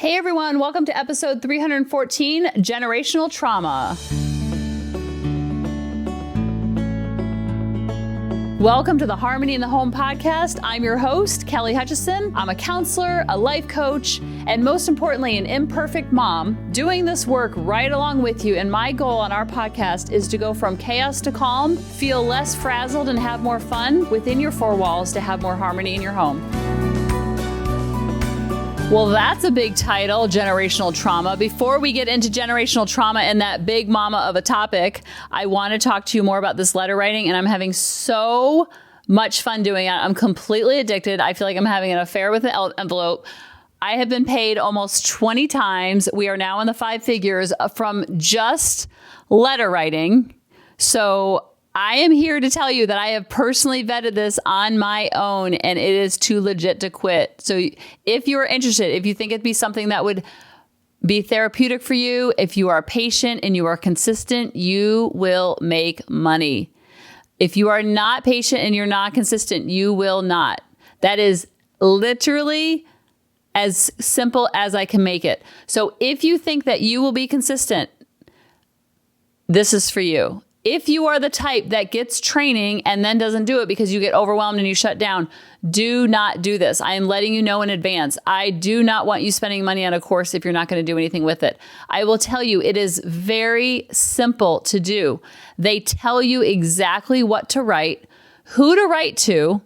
Hey everyone, welcome to episode 314, Generational Trauma. Welcome to the Harmony in the Home podcast. I'm your host, Kelly Hutchison. I'm a counselor, a life coach, and most importantly, an imperfect mom doing this work right along with you. And my goal on our podcast is to go from chaos to calm, feel less frazzled, and have more fun within your four walls to have more harmony in your home. Well, that's a big title, generational trauma. Before we get into generational trauma and that big mama of a topic, I want to talk to you more about this letter writing, and I'm having so much fun doing it. I'm completely addicted. I feel like I'm having an affair with the envelope. I have been paid almost 20 times. We are now in the 5 figures from just letter writing. So I am here to tell you that I have personally vetted this on my own, and it is too legit to quit. So if you're interested, if you think it'd be something that would be therapeutic for you, if you are patient and you are consistent, you will make money. If you are not patient and you're not consistent, you will not. That is literally as simple as I can make it. So if you think that you will be consistent, this is for you. If you are the type that gets training and then doesn't do it because you get overwhelmed and you shut down, do not do this. I am letting you know in advance. I do not want you spending money on a course if you're not going to do anything with it. I will tell you, it is very simple to do. They tell you exactly what to write, who to write to,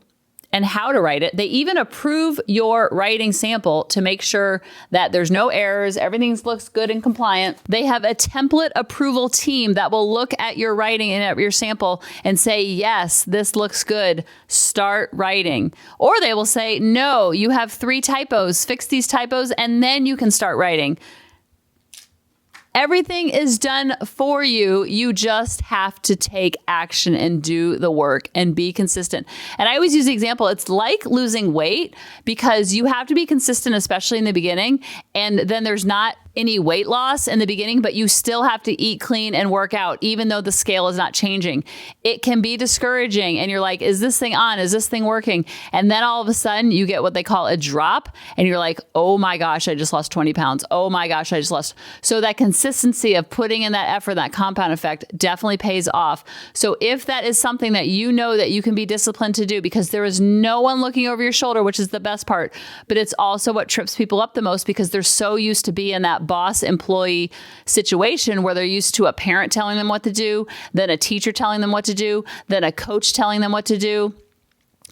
and how to write it. They even approve your writing sample to make sure that there's no errors, everything looks good and compliant. They have a template approval team that will look at your writing and at your sample and say, yes, this looks good, start writing. Or they will say, no, you have 3 typos, fix these typos, and then you can start writing. Everything is done for you. You just have to take action and do the work and be consistent. And I always use the example, it's like losing weight because you have to be consistent, especially in the beginning. And then there's not any weight loss in the beginning, but you still have to eat clean and work out, even though the scale is not changing. It can be discouraging. And you're like, is this thing on? Is this thing working? And then all of a sudden you get what they call a drop. And you're like, oh my gosh, I just lost 20 pounds. Oh my gosh, I just lost. So that consistency of putting in that effort, that compound effect definitely pays off. So if that is something that you know that you can be disciplined to do, because there is no one looking over your shoulder, which is the best part, but it's also what trips people up the most because they're so used to be in that boss employee situation where they're used to a parent telling them what to do, then a teacher telling them what to do, then a coach telling them what to do.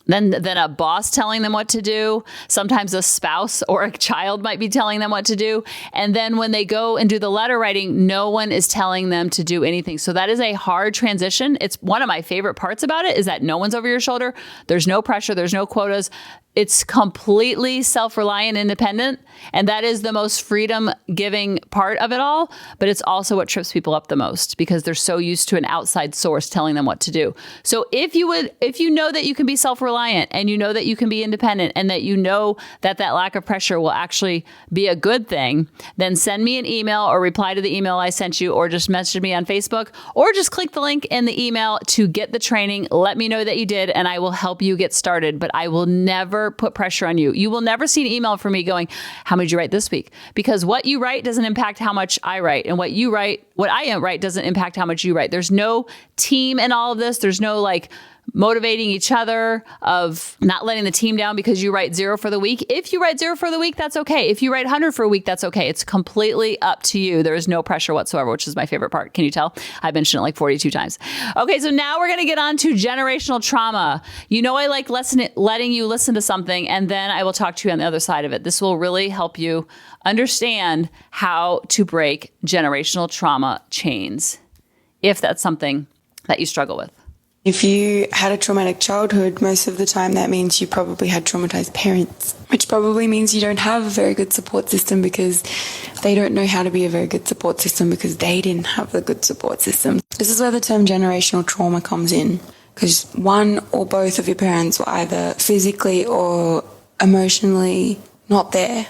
Then a boss telling them what to do. Sometimes a spouse or a child might be telling them what to do. And then when they go and do the letter writing, no one is telling them to do anything. So that is a hard transition. It's one of my favorite parts about it is that no one's over your shoulder. There's no pressure. There's no quotas. It's completely self-reliant, independent, and that is the most freedom-giving part of it all, but it's also what trips people up the most because they're so used to an outside source telling them what to do. So if you know that you can be self-reliant and you know that you can be independent and that you know that that lack of pressure will actually be a good thing, then send me an email or reply to the email I sent you or just message me on Facebook or just click the link in the email to get the training. Let me know that you did and I will help you get started, but I will never put pressure on you. You will never see an email from me going, how many did you write this week? Because what you write doesn't impact how much I write. And what I write doesn't impact how much you write. There's no team in all of this. There's no motivating each other of not letting the team down because you write 0 for the week. If you write 0 for the week, that's okay. If you write 100 for a week, that's okay. It's completely up to you. There is no pressure whatsoever, which is my favorite part. Can you tell? I've mentioned it 42 times. Okay, so now we're going to get on to generational trauma. You know I like letting you listen to something, and then I will talk to you on the other side of it. This will really help you understand how to break generational trauma chains, if that's something that you struggle with. If you had a traumatic childhood, most of the time that means you probably had traumatized parents, which probably means you don't have a very good support system because they don't know how to be a very good support system because they didn't have the good support system. This is where the term generational trauma comes in because one or both of your parents were either physically or emotionally not there.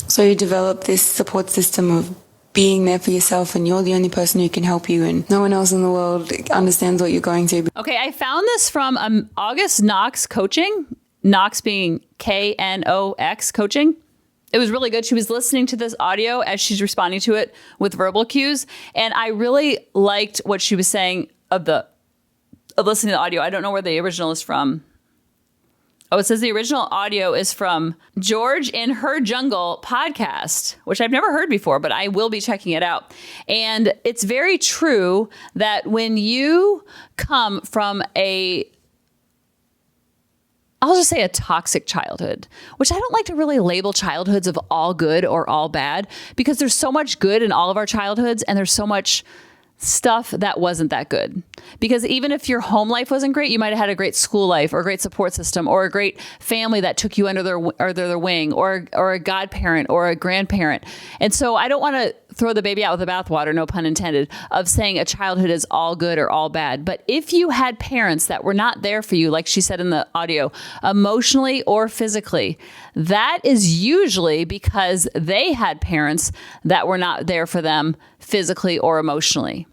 So you develop this support system of being there for yourself and you're the only person who can help you and no one else in the world understands what you're going through. Okay, I found this from August Knox Coaching, Knox being Knox coaching. It was really good. She was listening to this audio as she's responding to it with verbal cues. And I really liked what she was saying of listening to the audio. I don't know where the original is from. Oh, it says the original audio is from George in Her Jungle podcast, which I've never heard before, but I will be checking it out. And it's very true that when you come from I'll just say a toxic childhood, which I don't like to really label childhoods of all good or all bad, because there's so much good in all of our childhoods and there's so much stuff that wasn't that good. Because even if your home life wasn't great, you might have had a great school life or a great support system or a great family that took you under their wing or a godparent or a grandparent. And so I don't want to throw the baby out with the bathwater, no pun intended, of saying a childhood is all good or all bad. But if you had parents that were not there for you, like she said in the audio, emotionally or physically, that is usually because they had parents that were not there for them physically or emotionally.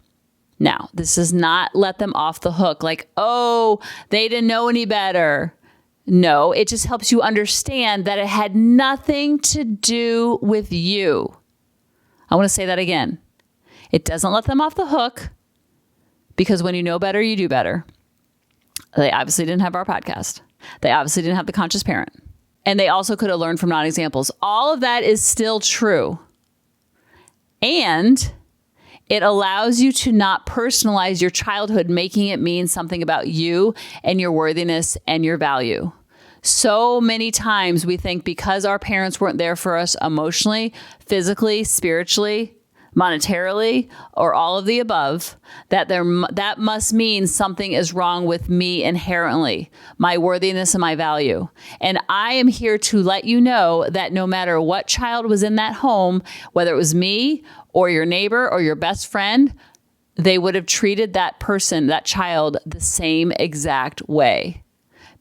Now, this does not let them off the hook like, oh, they didn't know any better. No, it just helps you understand that it had nothing to do with you. I want to say that again. It doesn't let them off the hook because when you know better, you do better. They obviously didn't have our podcast. They obviously didn't have the conscious parent. And they also could have learned from non-examples. All of that is still true. And it allows you to not personalize your childhood, making it mean something about you and your worthiness and your value. So many times we think because our parents weren't there for us emotionally, physically, spiritually, monetarily, or all of the above, that must mean something is wrong with me inherently, my worthiness and my value. And I am here to let you know that no matter what child was in that home, whether it was me or your neighbor or your best friend, they would have treated that person, that child, the same exact way.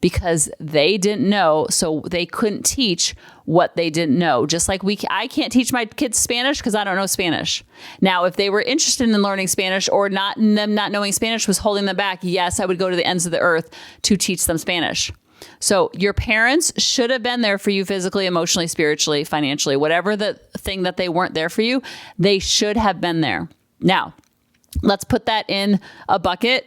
Because they didn't know, so they couldn't teach what they didn't know. Just like I can't teach my kids Spanish because I don't know Spanish. Now, if they were interested in learning Spanish or not knowing Spanish was holding them back, yes, I would go to the ends of the earth to teach them Spanish. So your parents should have been there for you physically, emotionally, spiritually, financially, whatever the thing that they weren't there for you, they should have been there. Now, let's put that in a bucket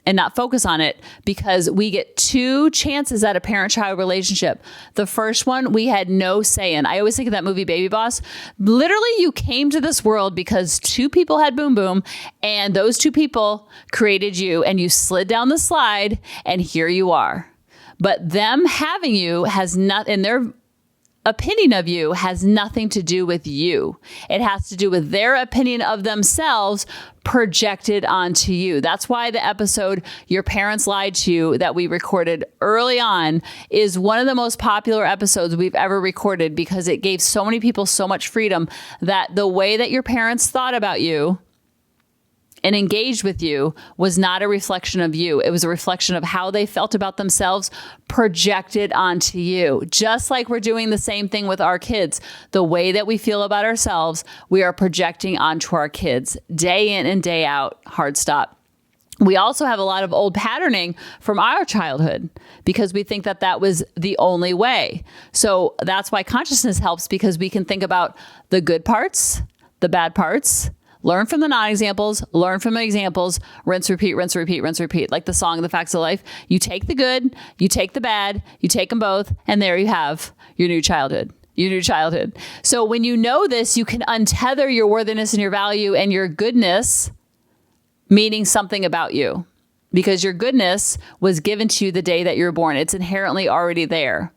and not focus on it, because we get two chances at a parent-child relationship. The first one, we had no say in. I always think of that movie Baby Boss. Literally, you came to this world because two people had boom boom, and those two people created you, and you slid down the slide, and here you are. But them having you has not, in their opinion of you, has nothing to do with you. It has to do with their opinion of themselves projected onto you. That's why the episode Your Parents Lied to You that we recorded early on is one of the most popular episodes we've ever recorded, because it gave so many people so much freedom that the way that your parents thought about you and engaged with you was not a reflection of you. It was a reflection of how they felt about themselves projected onto you. Just like we're doing the same thing with our kids. The way that we feel about ourselves, we are projecting onto our kids day in and day out. Hard stop. We also have a lot of old patterning from our childhood because we think that that was the only way. So that's why consciousness helps, because we can think about the good parts, the bad parts, learn from the non-examples, learn from the examples, rinse, repeat, rinse, repeat, rinse, repeat. Like the song, The Facts of Life. You take the good, you take the bad, you take them both, and there you have your new childhood. Your new childhood. So when you know this, you can untether your worthiness and your value and your goodness, meaning something about you. Because your goodness was given to you the day that you were born. It's inherently already there.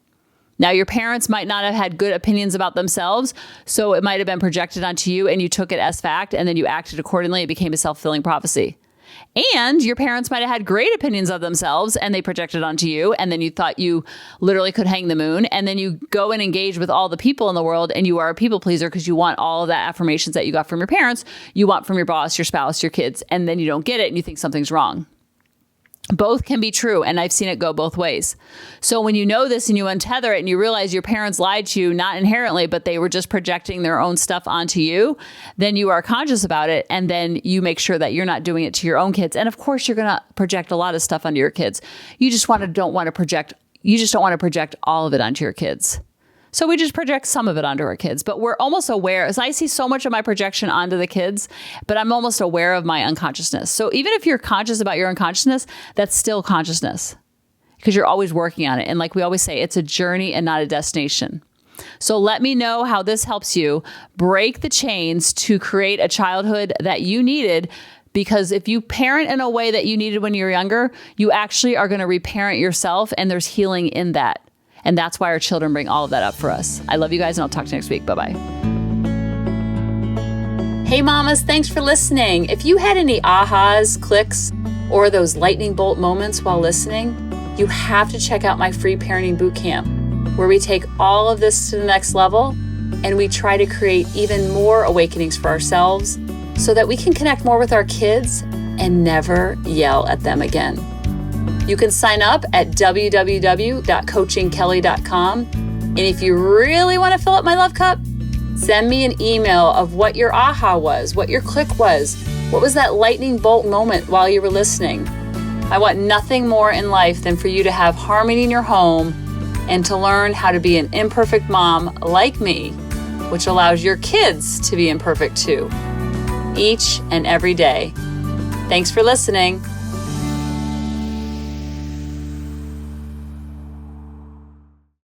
Now, your parents might not have had good opinions about themselves, so it might have been projected onto you and you took it as fact and then you acted accordingly. It became a self-fulfilling prophecy. And your parents might have had great opinions of themselves and they projected onto you, and then you thought you literally could hang the moon, and then you go and engage with all the people in the world and you are a people pleaser because you want all of that affirmations that you got from your parents, you want from your boss, your spouse, your kids, and then you don't get it and you think something's wrong. Both can be true, and I've seen it go both ways. So when you know this and you untether it and you realize your parents lied to you, not inherently, but they were just projecting their own stuff onto you, then you are conscious about it, and then you make sure that you're not doing it to your own kids. And of course, you're going to project a lot of stuff onto your kids. You just don't want to project all of it onto your kids. So we just project some of it onto our kids, but we're almost aware, as I see so much of my projection onto the kids, but I'm almost aware of my unconsciousness. So even if you're conscious about your unconsciousness, that's still consciousness because you're always working on it. And like we always say, it's a journey and not a destination. So let me know how this helps you break the chains to create a childhood that you needed. Because if you parent in a way that you needed when you were younger, you actually are going to reparent yourself, and there's healing in that. And that's why our children bring all of that up for us. I love you guys, and I'll talk to you next week. Bye-bye. Hey, mamas, thanks for listening. If you had any ahas, clicks, or those lightning bolt moments while listening, you have to check out my free parenting bootcamp, where we take all of this to the next level, and we try to create even more awakenings for ourselves so that we can connect more with our kids and never yell at them again. You can sign up at www.coachingkelly.com. And if you really want to fill up my love cup, send me an email of what your aha was, what your click was, what was that lightning bolt moment while you were listening. I want nothing more in life than for you to have harmony in your home and to learn how to be an imperfect mom like me, which allows your kids to be imperfect too, each and every day. Thanks for listening.